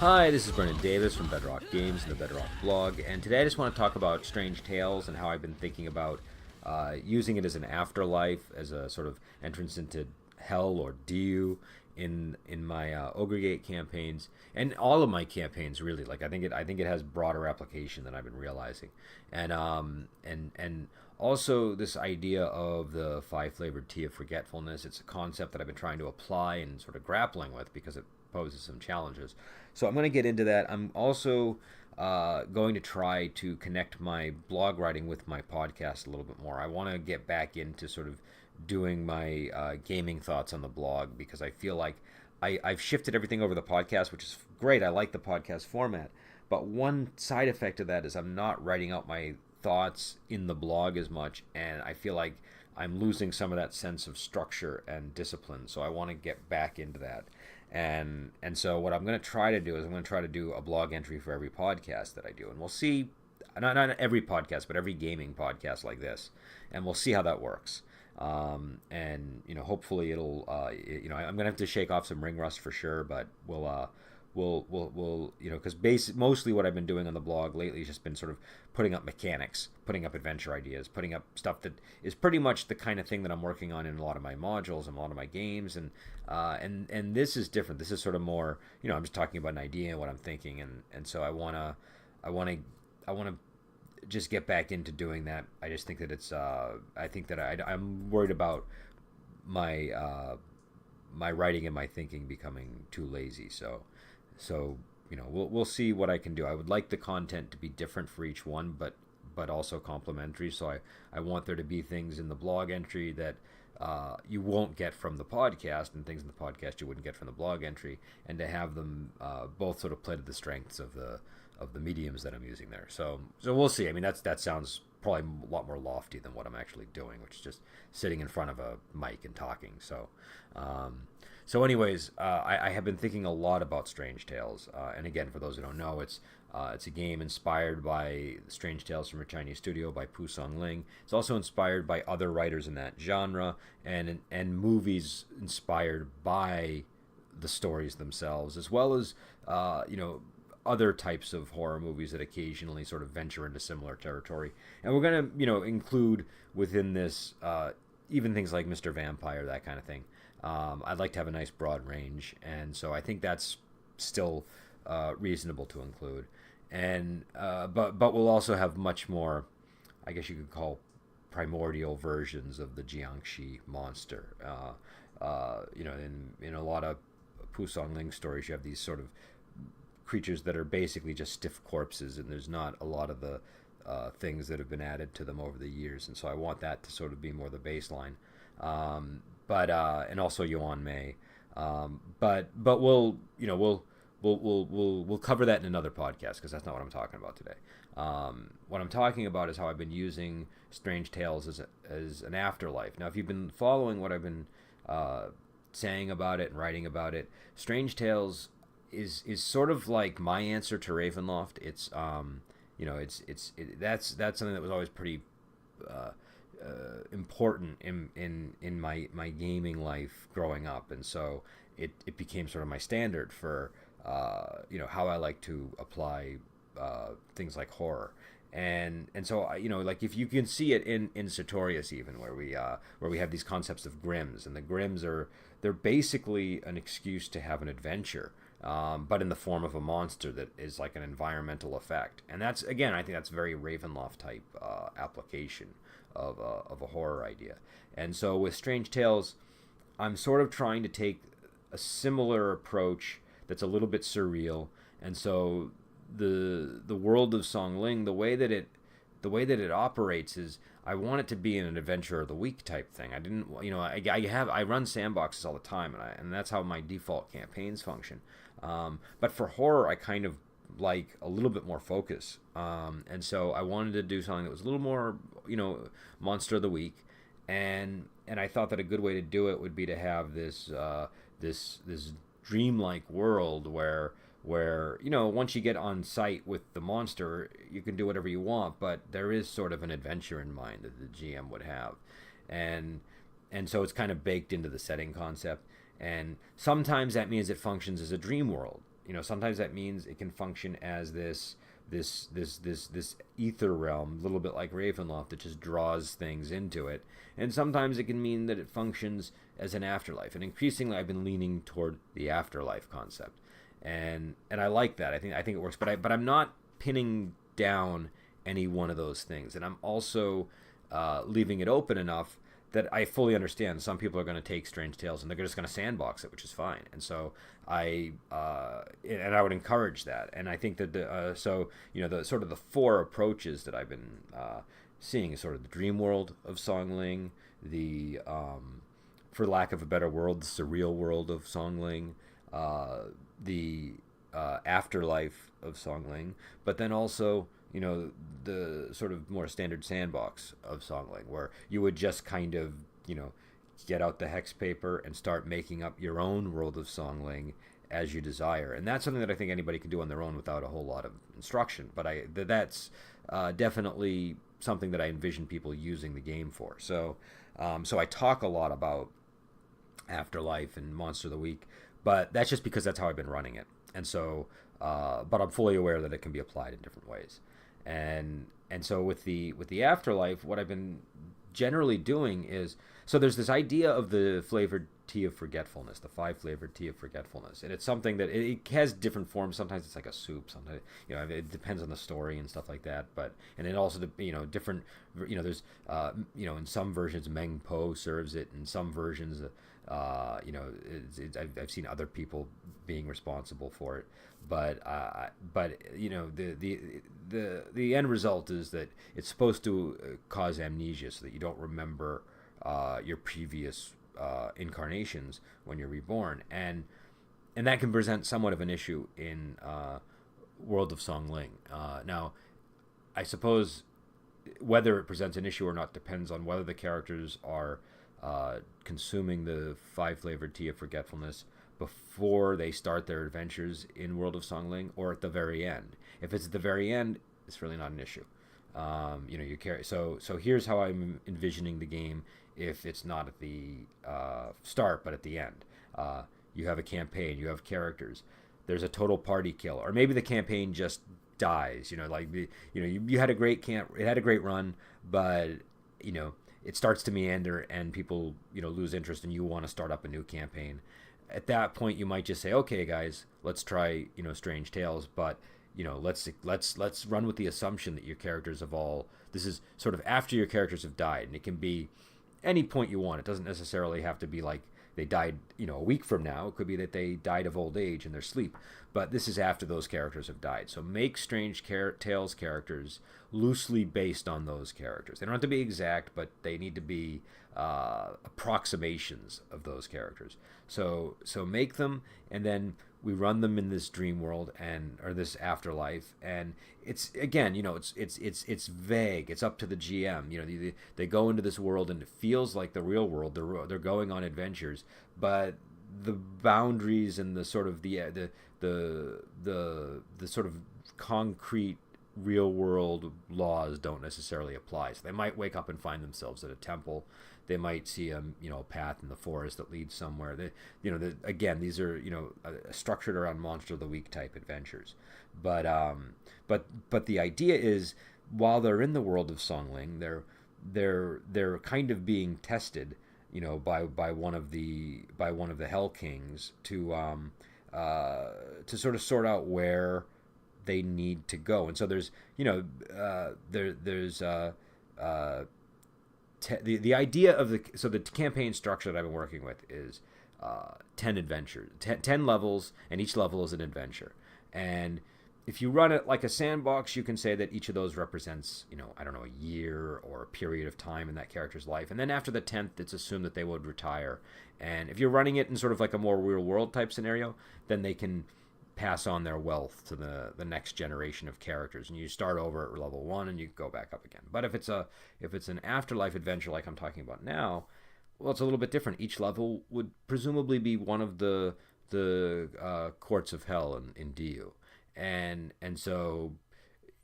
Hi, this is Brendan Davis from Bedrock Games and the Bedrock blog, and today I just want to talk about Strange Tales and how I've been thinking about using it as an afterlife, as a sort of entrance into hell or Diu in my Ogre Gate campaigns and all of my campaigns really. Like I think it has broader application than I've been realizing, and also this idea of the five flavored tea of forgetfulness. It's a concept that I've been trying to apply and sort of grappling with because it poses some challenges. So I'm going to get into that. I'm also going to try to connect my blog writing with my podcast a little bit more. I want to get back into sort of doing my gaming thoughts on the blog because I feel like I've shifted everything over the podcast, which is great. I like the podcast format. But one side effect of that is I'm not writing out my thoughts in the blog as much, and I feel like I'm losing some of that sense of structure and discipline. So I want to get back into that. And so what I'm going to try to do is I'm going to try to do a blog entry for every podcast that I do, and we'll see. Not every podcast, but every gaming podcast like this, and we'll see how that works. And hopefully it'll. I'm gonna have to shake off some ring rust for sure, but we'll because mostly what I've been doing on the blog lately has just been sort of putting up mechanics, putting up adventure ideas, putting up stuff that is pretty much the kind of thing that I'm working on in a lot of my modules and a lot of my games, and this is different. This is sort of more, I'm just talking about an idea and what I'm thinking, and so I wanna just get back into doing that. I just think that I'm worried about my writing and my thinking becoming too lazy. So we'll see what I can do. I would like the content to be different for each one, but also complementary. So I want there to be things in the blog entry that you won't get from the podcast, and things in the podcast you wouldn't get from the blog entry, and to have them both sort of play to the strengths of the mediums that I'm using there. So we'll see. I mean, that sounds probably a lot more lofty than what I'm actually doing, which is just sitting in front of a mic and talking. Anyways, I have been thinking a lot about Strange Tales, and again, for those who don't know, it's a game inspired by Strange Tales from a Chinese Studio by Pu Song Ling. It's also inspired by other writers in that genre, and movies inspired by the stories themselves, as well as other types of horror movies that occasionally sort of venture into similar territory. And we're going to, include within this even things like Mr. Vampire, that kind of thing. I'd like to have a nice broad range, and so I think that's still reasonable to include. And but we'll also have much more, I guess you could call, primordial versions of the Jiangxi monster. In a lot of Pu Song Ling stories, you have these sort of creatures that are basically just stiff corpses, and there's not a lot of the things that have been added to them over the years, and so I want that to sort of be more the baseline. And also Yuan Mei, but we'll cover that in another podcast because that's not what I'm talking about today. What I'm talking about is how I've been using Strange Tales as an afterlife. Now, if you've been following what I've been saying about it and writing about it, Strange Tales is sort of like my answer to Ravenloft. It's that's something that was always pretty important in my gaming life growing up, and so it became sort of my standard for how I like to apply things like horror. And so like if you can see it in Sartorius, even where we have these concepts of grims, and the grims they're basically an excuse to have an adventure, but in the form of a monster that is like an environmental effect. And that's, again, I think that's very Ravenloft type application of a horror idea. And so with Strange Tales, I'm sort of trying to take a similar approach that's a little bit surreal. And so the world of Song Ling, the way that it operates is, I want it to be an adventure of the week type thing. I didn't, I run sandboxes all the time, and that's how my default campaigns function. But for horror, I kind of like a little bit more focus, and so I wanted to do something that was a little more, monster of the week, and I thought that a good way to do it would be to have this dreamlike world where once you get on site with the monster, you can do whatever you want, but there is sort of an adventure in mind that the GM would have, and so it's kind of baked into the setting concept. And sometimes that means it functions as a dream world, sometimes that means it can function as this ether realm, a little bit like Ravenloft, that just draws things into it. And sometimes it can mean that it functions as an afterlife. And increasingly, I've been leaning toward the afterlife concept, and I like that. I think it works. But I'm not pinning down any one of those things, and I'm also leaving it open enough that I fully understand some people are going to take Strange Tales and they're just going to sandbox it, which is fine. And so I would encourage that. And I think that the sort of the four approaches that I've been seeing is sort of the dream world of Songling, the for lack of a better word, the surreal world of Songling, the afterlife of Songling, but then also the sort of more standard sandbox of Songling, where you would just kind of get out the hex paper and start making up your own world of Songling as you desire. And that's something that I think anybody can do on their own without a whole lot of instruction. But that's definitely something that I envision people using the game for. So I talk a lot about Afterlife and Monster of the Week, but that's just because that's how I've been running it. And so, but I'm fully aware that it can be applied in different ways. And so with the Afterlife, what I've been generally doing is, so there's this idea of the flavored tea of forgetfulness, the 5 flavored tea of forgetfulness, and it's something that it has different forms. Sometimes it's like a soup. Sometimes it depends on the story and stuff like that. But and it also different. There's in some versions Meng Po serves it. In some versions, I've seen other people being responsible for it. But the end result is that it's supposed to cause amnesia, so that you don't remember your previous incarnations when you're reborn, and that can present somewhat of an issue in World of Songling. Now, I suppose whether it presents an issue or not depends on whether the characters are consuming the 5 flavored tea of forgetfulness before they start their adventures in World of Songling, or at the very end. If it's at the very end, it's really not an issue. You carry. So here's how I'm envisioning the game. If it's not at the start but at the end, you have a campaign, you have characters. There's a total party kill, or maybe the campaign just dies. You had a great it had a great run, but it starts to meander and people lose interest, and you want to start up a new campaign. At that point, you might just say, okay, guys, let's try Strange Tales, but let's run with the assumption that your characters have all. This is sort of after your characters have died, and it can be any point you want. It doesn't necessarily have to be like they died a week from now. It could be that they died of old age in their sleep, but this is after those characters have died. So make Strange Tales characters loosely based on those characters. They don't have to be exact, but they need to be approximations of those characters. So make them, and then we run them in this dream world or this afterlife, and it's again, it's vague. It's up to the GM. They go into this world and it feels like the real world. They're going on adventures, but the boundaries and the sort of the sort of concrete real world laws don't necessarily apply. So they might wake up and find themselves at a temple. They might see a path in the forest that leads somewhere. Again, these are structured around Monster of the Week type adventures. But the idea is, while they're in the world of Songling, they're kind of being tested, by one of the Hell Kings to sort of sort out where they need to go. And so there's the idea of the campaign structure that I've been working with is 10 adventures, 10 levels, and each level is an adventure. And if you run it like a sandbox, you can say that each of those represents, a year or a period of time in that character's life. And then after the 10th, it's assumed that they would retire. And if you're running it in sort of like a more real world type scenario, then they can pass on their wealth to the next generation of characters, and you start over at level 1 and you go back up again. But if it's an afterlife adventure like I'm talking about now, well, it's a little bit different. Each level would presumably be one of the courts of hell in DU, and so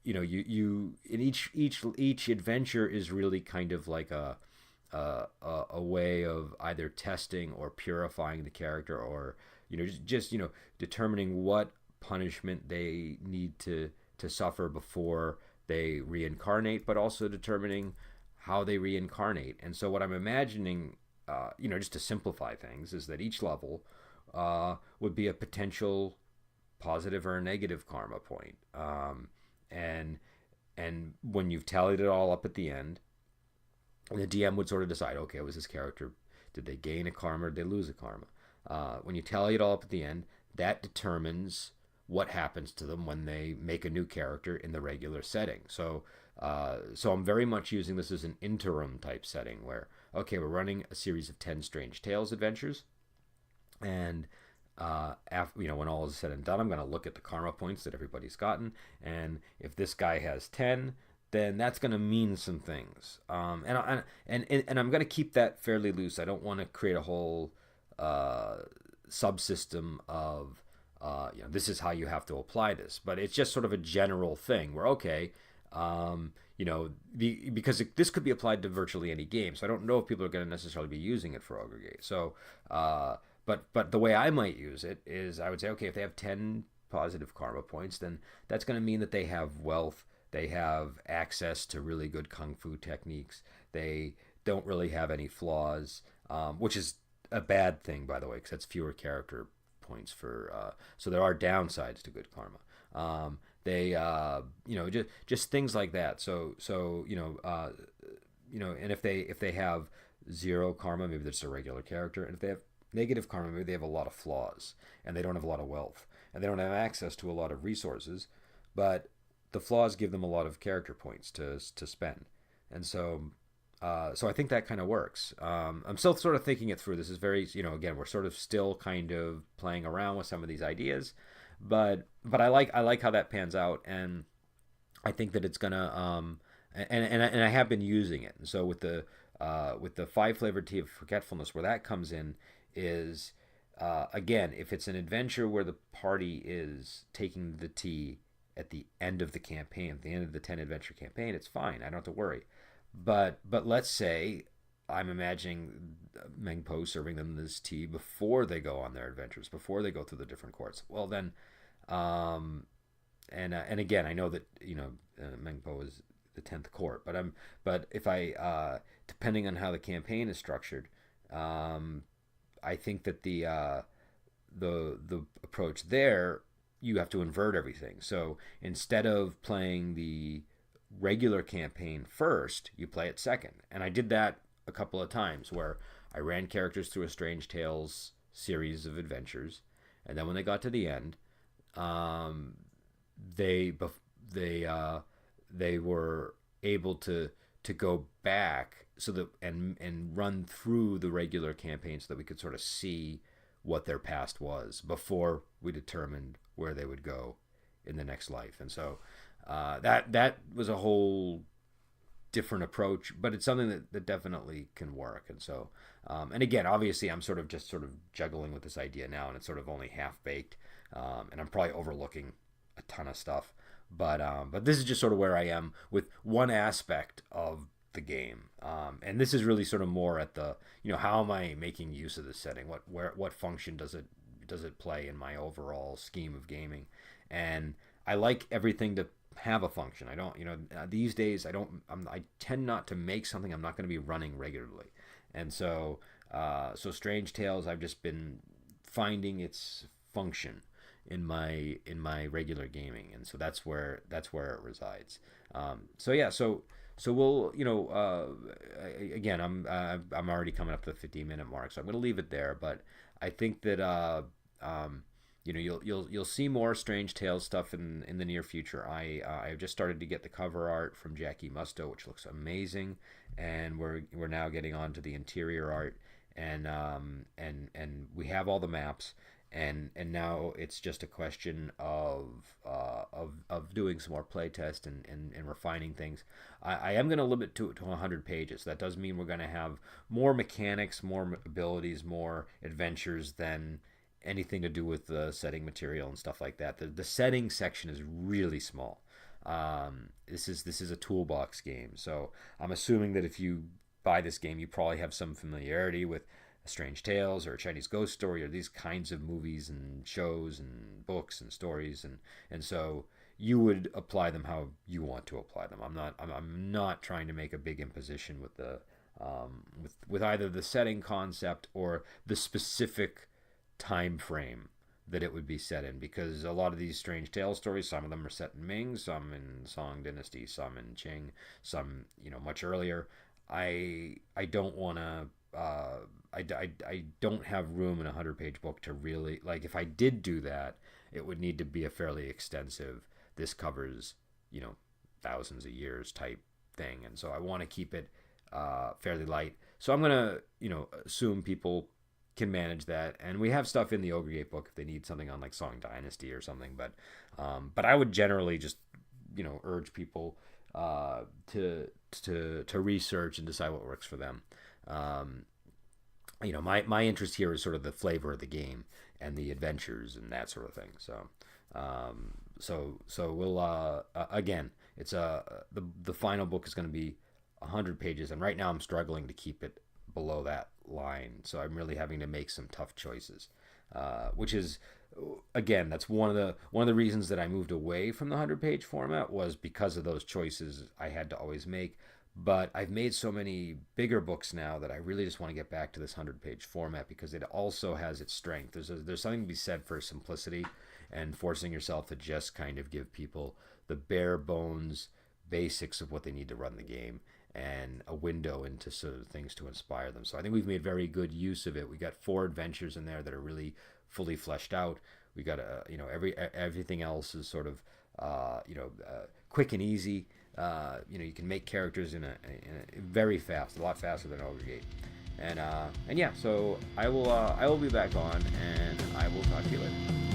you in each adventure is really kind of like a way of either testing or purifying the character, or just determining what punishment they need to suffer before they reincarnate, but also determining how they reincarnate. And so what I'm imagining, just to simplify things, is that each level would be a potential positive or a negative karma point. And and when you've tallied it all up at the end, the DM would sort of decide, okay, was this character, did they gain a karma or did they lose a karma? When you tally it all up at the end, that determines what happens to them when they make a new character in the regular setting. So I'm very much using this as an interim type setting where, okay, we're running a series of 10 Strange Tales adventures, and when all is said and done, I'm going to look at the karma points that everybody's gotten, and if this guy has 10, then that's going to mean some things. And I'm going to keep that fairly loose. I don't want to create a whole subsystem of this is how you have to apply this, but it's just sort of a general thing where, okay, because this could be applied to virtually any game, so I don't know if people are going to necessarily be using it for Ogregate. So but the way I might use it is I would say, okay, if they have 10 positive karma points, then that's going to mean that they have wealth, they have access to really good kung fu techniques, they don't really have any flaws, which is a bad thing, by the way, because that's fewer character points for. So there are downsides to good karma. They just things like that. And if they have zero karma, maybe they're just a regular character, and if they have negative karma, maybe they have a lot of flaws and they don't have a lot of wealth and they don't have access to a lot of resources, but the flaws give them a lot of character points to spend. And so I think that kind of works. I'm still sort of thinking it through. This is very, again, we're sort of still kind of playing around with some of these ideas, but I like how that pans out, and I think that it's gonna and I have been using it. And so with the 5-flavored tea of forgetfulness, where that comes in is again, if it's an adventure where the party is taking the tea at the end of the campaign, at the end of the 10 adventure campaign, it's fine. I don't have to worry. But let's say I'm imagining Meng Po serving them this tea before they go on their adventures, before they go through the different courts. Well, then, and again, I know that Meng Po is the 10th court, but if I depending on how the campaign is structured, I think that the approach there, you have to invert everything. So instead of playing the regular campaign first, you play it second. And I did that a couple of times where I ran characters through a Strange Tales series of adventures, and then when they got to the end, they were able to go back so that and run through the regular campaign so that we could sort of see what their past was before we determined where they would go in the next life. And so that was a whole different approach, but it's something that definitely can work. And so and again, obviously I'm sort of juggling with this idea now, and it's sort of only half baked, and I'm probably overlooking a ton of stuff, but this is just sort of where I am with one aspect of the game, and this is really sort of more at the how am I making use of this setting, what function does it play in my overall scheme of gaming. And I like everything to have a function. I don't these days I tend not to make something I'm not going to be running regularly. And so Strange Tales, I've just been finding its function in my regular gaming, and so that's where it resides. So we'll again, I'm already coming up to the 15-minute mark, so I'm going to leave it there. But I think that you'll see more Strange Tales stuff in the near future. I've just started to get the cover art from Jackie Musto, which looks amazing, and we're now getting on to the interior art, and we have all the maps. And now it's just a question of doing some more playtest and refining things. I am going to limit it to 100 pages. That does mean we're going to have more mechanics, more abilities, more adventures than anything to do with the setting material and stuff like that. The setting section is really small. This is a toolbox game, so I'm assuming that if you buy this game, you probably have some familiarity with Strange Tales or a Chinese Ghost Story or these kinds of movies and shows and books and stories, and so you would apply them how you want to apply them. I'm not trying to make a big imposition with the with either the setting concept or the specific time frame that it would be set in, because a lot of these Strange Tale stories, some of them are set in Ming, some in Song Dynasty, some in Qing, some much earlier. I don't want to. I don't have room in a 100-page book to really, like, if I did do that, it would need to be a fairly extensive, this covers thousands of years type thing, and so I want to keep it fairly light. So I'm gonna assume people can manage that, and we have stuff in the Ogre Gate book if they need something on like Song Dynasty or something, but I would generally just urge people to research and decide what works for them. My interest here is sort of the flavor of the game and the adventures and that sort of thing. So we'll again, it's the final book is going to be 100 pages, and right now I'm struggling to keep it below that line, so I'm really having to make some tough choices, which is, again, that's one of the reasons that I moved away from the 100-page format, was because of those choices I had to always make. But I've made so many bigger books now that I really just want to get back to this 100-page format, because it also has its strength. There's something to be said for simplicity and forcing yourself to just kind of give people the bare bones basics of what they need to run the game, and a window into sort of things to inspire them. So I think we've made very good use of it. We got 4 adventures in there that are really fully fleshed out. We got everything else is sort of quick and easy. You can make characters in a very fast, a lot faster than Ogre Gate. And yeah, so I will be back on, and I will talk to you later.